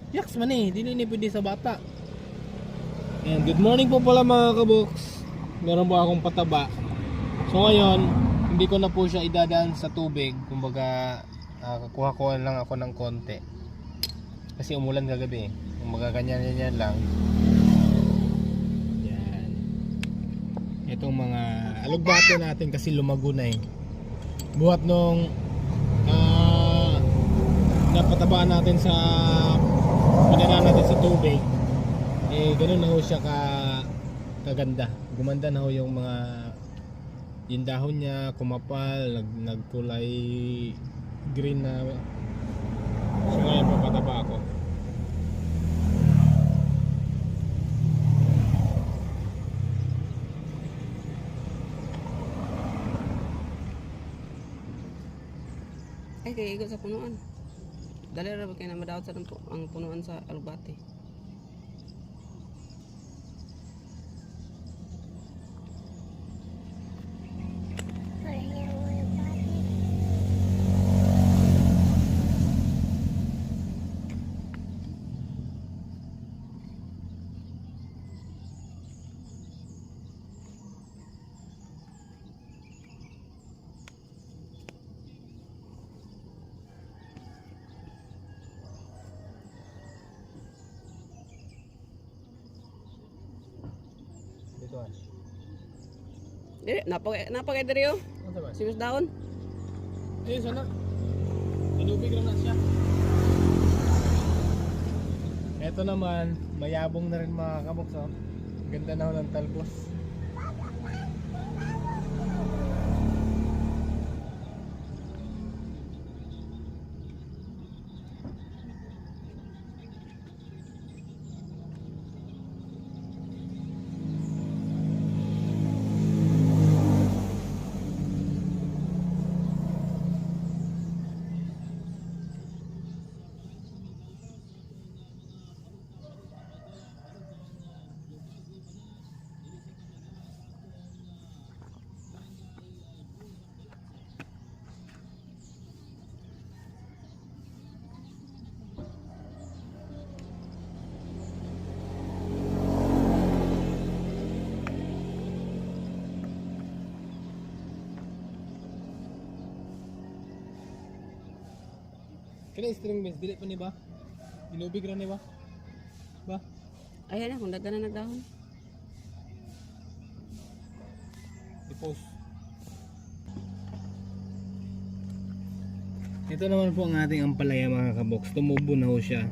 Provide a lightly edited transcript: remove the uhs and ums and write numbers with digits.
Yaks man eh, dili ni pwede sa bata. And good morning po pala mga kaboks. Meron po akong pataba. So ngayon, hindi ko na po siya idadaan sa tubig. Kumbaga, kuha lang ako ng konti. Kasi umulan kagabi eh. Kumbaga ganyan lang. Yan. Itong mga alugbate natin kasi lumago na eh. Buhat nung napatabaan natin sa pinara natin sa tubig, eh ganun na ho siya kaganda. Gumanda na ho yung mga yung dahon niya, kumapal, nagkulay green na. So ngayon papataba ako. Ay, kaya igot sa punuan. Dali ra ba kayo na madaot sa ang punuan sa alugbate. Dito ah. Dili, napagay diri yo. Ano ba? Simus daon. Eh sana. Inubig na siya. Ito naman, mayabong na rin mga kaboks oh. Ganda na ho ng talbos. Kaya string beans, dili pa ni ba? Inubig ra ni ba? Ba? Ayan na, kung daghan na nagdahon. I-post. Ito naman po ang ating ampalaya mga kaboks. Tumubo na ho siya.